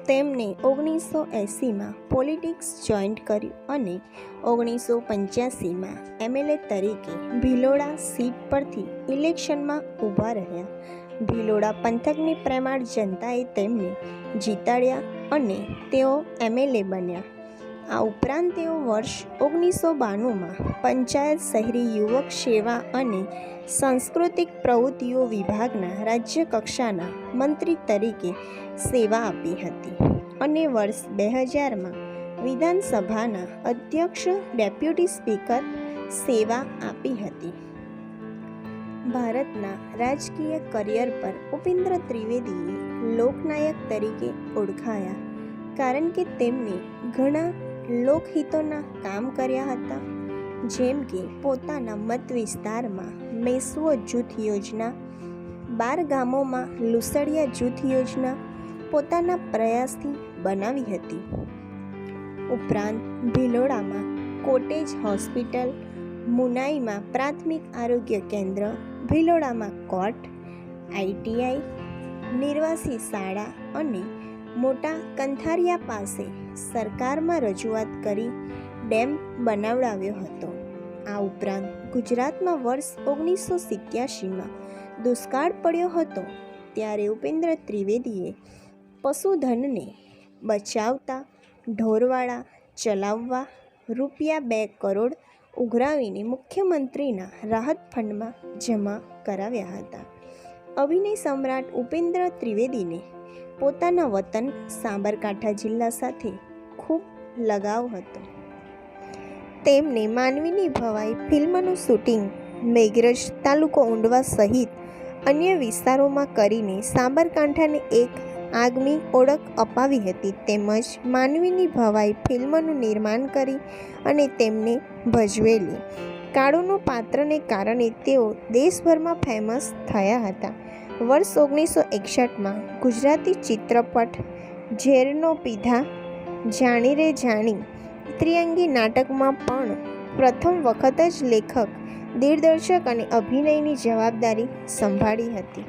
તેમણે 1980માં politics joint કર્યું અને 1985માં એમએલએ તરીકે ભિલોડા સીટ પરથી ઇલેક્શનમાં ઊભા રહ્યા. ભિલોડા પંથકની પ્રેમાળ જનતાએ તેમને જીતાડ્યા અને તેઓ એમએલએ બન્યા. આ ઉપરાંત તેઓ વર્ષ 1992માં પંચાયત શહેરી યુવક સેવા અને સાંસ્કૃતિક પ્રવૃત્તિઓ વિભાગના રાજ્ય કક્ષાના મંત્રી તરીકે સેવા આપી હતી અને વર્ષ 2000માં વિધાનસભાના અધ્યક્ષ ડેપ્યુટી સ્પીકર સેવા આપી હતી. ભારતના રાજકીય કરિયર પર ઉપેન્દ્ર ત્રિવેદીએ લોકનાયક તરીકે ઓળખાયા કારણ કે તેમણે ઘણા લોકહિતોના કામ કર્યા હતા, જેમ કે પોતાના મત વિસ્તારમાં મેસવો જૂથ યોજના, 12 ગામોમાં લુસડિયા જૂથ યોજના પોતાના પ્રયાસથી બનાવી હતી. ઉપરાંત ભિલોડામાં કોટેજ હોસ્પિટલ, મુનાઈમાં પ્રાથમિક આરોગ્ય કેન્દ્ર, ભિલોડામાં કોર્ટ, આઈટીઆઈ, નિર્વાસી શાળા અને મોટા કંથારિયા પાસે સરકારમાં રજૂઆત કરી ડેમ બનાવડાવ્યો હતો. આ ઉપરાંત ગુજરાતમાં વર્ષ 1987માં દુષ્કાળ પડ્યો હતો ત્યારે ઉપેન્દ્ર ત્રિવેદીએ પશુધનને બચાવતા ઢોરવાડા ચલાવવા ₹2 કરોડ ઉઘરાવીને મુખ્યમંત્રીના રાહત ફંડમાં જમા કરાવ્યા હતા. અભિનય સમ્રાટ ઉપેન્દ્ર ત્રિવેદીને પોતાના વતન સાબરકાંઠા જિલ્લા સાથે ખૂબ લગાવ હતો. તેમને માનવીની ભવાઈ ફિલ્મનું શૂટિંગ મેઘરજ તાલુકો ઊંડવા સહિત અન્ય વિસ્તારોમાં કરીને સાબરકાંઠાને એક આગમી ઓળખ અપાવી હતી. તેમજ માનવીની ભવાઈ ફિલ્મનું નિર્માણ કરી અને તેમને ભજવેલી કાળુનું પાત્રને કારણે તેઓ દેશભરમાં ફેમસ થયા હતા. વર્ષ 1961માં ગુજરાતી ચિત્રપટ ઝેરનો પીધા, જાણી રે જાણી, ત્રિઅંગી નાટકમાં પણ પ્રથમ વખત જ લેખક, દિગ્દર્શક અને અભિનયની જવાબદારી સંભાળી હતી.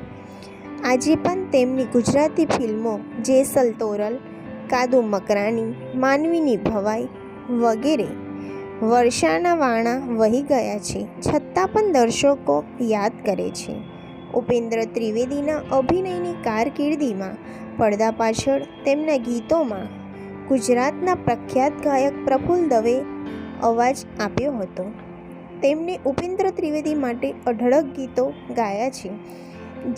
આજે પણ તેમની ગુજરાતી ફિલ્મો જેસલ તોરલ, કાદુ મકરાની, માનવીની ભવાઈ વગેરે વર્ષાના વાણા વહી ગયા છે, છતાં પણ દર્શકો યાદ કરે છે. ઉપેન્દ્ર ત્રિવેદીના અભિનયની કારકિર્દીમાં પડદા પાછળ તેમના ગીતોમાં ગુજરાતના પ્રખ્યાત ગાયક પ્રફુલ્લ દવે અવાજ આપ્યો હતો. તેમણે ઉપેન્દ્ર ત્રિવેદી માટે અઢળક ગીતો ગાયા છે,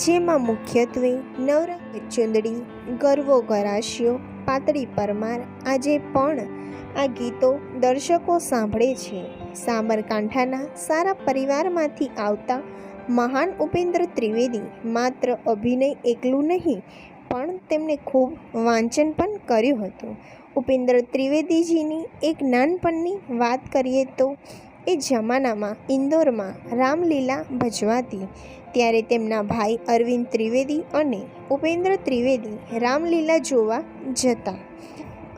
જેમાં મુખ્યત્વે નવરંગ ચુંદડી, ગરવો ગરાસ્યો, પાતળી પરમાર આજે પણ આ ગીતો દર્શકો સાંભળે છે. સાબરકાંઠાના સારા પરિવારમાંથી આવતા મહાન ઉપેન્દ્ર ત્રિવેદી માત્ર અભિનય એકલું નહીં પણ તેમણે ખૂબ વાંચન પણ કર્યું હતું. ઉપેન્દ્ર ત્રિવેદીજીની એક નાનપણની વાત કરીએ તો એ જમાનામાં ઇન્દોરમાં રામલીલા ભજવાતી ત્યારે તેમના ભાઈ અરવિંદ ત્રિવેદી અને ઉપેન્દ્ર ત્રિવેદી રામલીલા જોવા જતા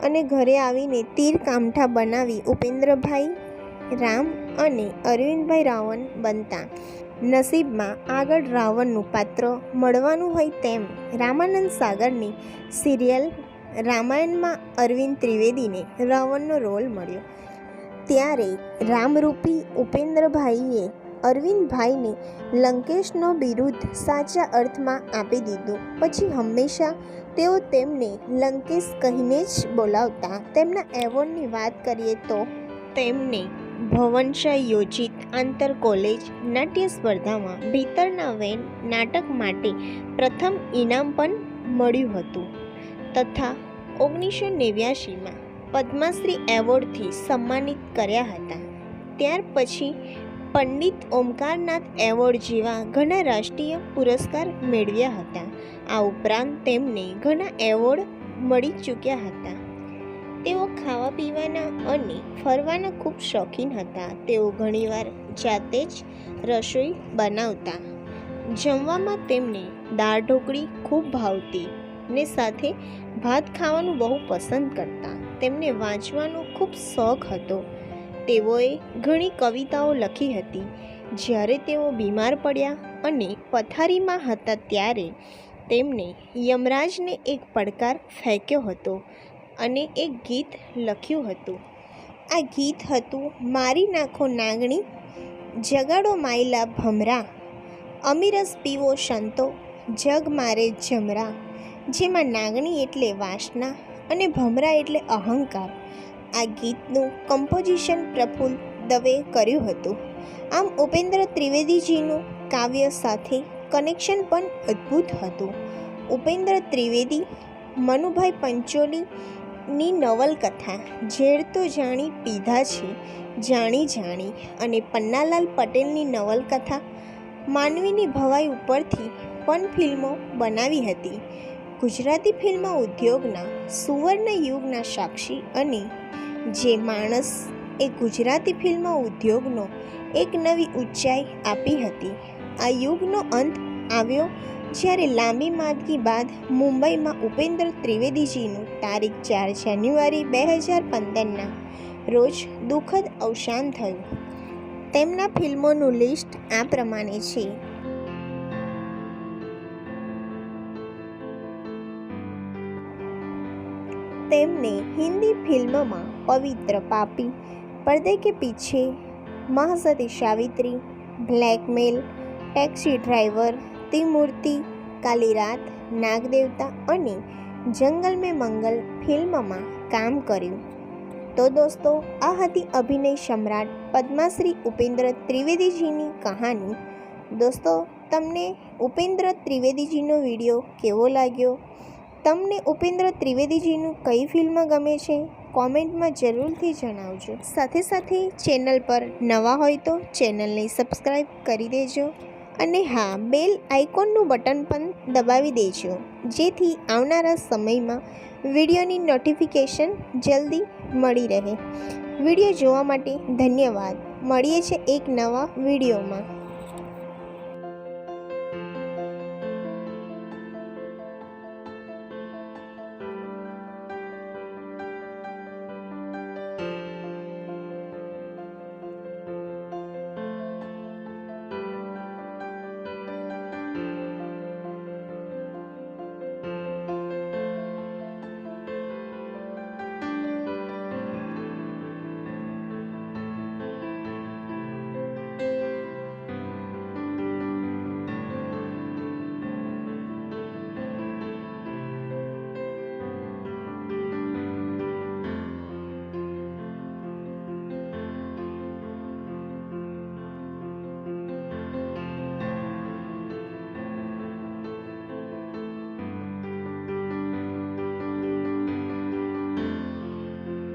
અને ઘરે આવીને તીર કામઠા બનાવી ઉપેન્દ્રભાઈ રામ અને અરવિંદભાઈ રાવણ બનતા. નસીબમાં આગળ રાવણનું પાત્ર મળવાનું હોય તેમ રામાનંદ સાગરની સિરિયલ રામાયણમાં અરવિંદ ત્રિવેદીને રાવણનો રોલ મળ્યો. ત્યારે રામરૂપી ઉપેન્દ્રભાઈએ અરવિંદભાઈને લંકેશનો બિરુદ સાચા અર્થમાં આપી દીધું. પછી હંમેશા તેઓ તેમને લંકેશ કહીને જ બોલાવતા. તેમના એવોર્ડની વાત કરીએ તો તેમને ભવનશાહ યોજિત આંતર કોલેજ નાટ્ય સ્પર્ધામાં ભીતરના વેન નાટક માટે પ્રથમ ઇનામ પણ મળ્યું હતું તથા 1989માં પદ્મશ્રી એવોર્ડથી સન્માનિત કર્યા હતા. ત્યાર પછી પંડિત ઓમકારનાથ એવોર્ડ જેવા ઘણા રાષ્ટ્રીય પુરસ્કાર મેળવ્યા હતા. આ ઉપરાંત તેમને ઘણા એવોર્ડ મળી ચૂક્યા હતા. તેઓ ખાવા પીવાના અને ફરવાના ખૂબ શોખીન હતા. તેઓ ઘણીવાર જાતે જ રસોઈ બનાવતા. જમવામાં તેમને દાળ ઢોકળી ખૂબ ભાવતી ને સાથે ભાત ખાવાનું બહુ પસંદ કરતા. તેમને વાંચવાનો ખૂબ શોખ હતો. તેઓએ ઘણી કવિતાઓ લખી હતી. જ્યારે તેઓ બીમાર પડ્યા અને પથારીમાં હતા ત્યારે તેમણે યમરાજને એક પડકાર ફેંક્યો હતો અને એક ગીત લખ્યું હતું. આ ગીત હતું, મારી નાખો નાગણી, જગાડો માયલા ભમરા, અમીરસ પીવો સંતો, જગ મારે જમરા. જેમાં નાગણી એટલે વાસના અને ભમરા એટલે અહંકાર. આ ગીતનું કમ્પોઝિશન પ્રફુલ્લ દવે કર્યું હતું. આમ ઉપેન્દ્ર ત્રિવેદીજીનું કાવ્ય સાથે કનેક્શન પણ અદ્ભુત હતું. ઉપેન્દ્ર ત્રિવેદી મનુભાઈ પંચોલીની નવલકથા ઝેર તો જાણી પીધા છે જાણી જાણી અને પન્નાલાલ પટેલની નવલકથા માનવીની ભવાઈ ઉપરથી પણ ફિલ્મો બનાવી હતી. ગુજરાતી ફિલ્મ ઉદ્યોગના સુવર્ણ યુગના સાક્ષી અને જે માણસ એ ગુજરાતી ફિલ્મ ઉદ્યોગનો એક નવી ઊંચાઈ આપી હતી. આ યુગનો અંત આવ્યો જ્યારે લાંબી માંદગી બાદ મુંબઈમાં ઉપેન્દ્ર ત્રિવેદીજીનું તારીખ 4 જાન્યુઆરી 2015ના રોજ દુઃખદ અવસાન થયું. તેમના ફિલ્મોનું લિસ્ટ આ પ્રમાણે છે. તેમને હિન્દી ફિલ્મમાં પવિત્ર Papi, Parde Ke Peechhe, Mahasati Savitri, Blackmail, Taxi Driver, Trimurti, Kali Raat, Nagdevta અને જંગલ મેં મંગલ ફિલ્મમાં કામ કર્યું. તો દોસ્તો, આ હતી અભિનય સમ્રાટ પદ્મશ્રી ઉપેન્દ્ર ત્રિવેદીજીની કહાની. દોસ્તો, તમને ઉપેન્દ્ર ત્રિવેદીજીનો વિડીયો કેવો લાગ્યો? તમને ઉપેન્દ્ર ત્રિવેદીજીનું કઈ ફિલ્મ ગમે છે? કોમેન્ટમાં જરૂરથી જણાવજો. સાથે સાથે ચેનલ પર નવા હોય તો ચેનલને સબસ્ક્રાઈબ કરી દેજો અને હા, બેલ આઇકોનનું બટન પણ દબાવી દેજો, જેથી આવનારા સમયમાં વિડીયોની નોટિફિકેશન જલ્દી મળી રહે. વિડીયો જોવા માટે ધન્યવાદ. મળીએ છીએ એક નવા વિડીયોમાં.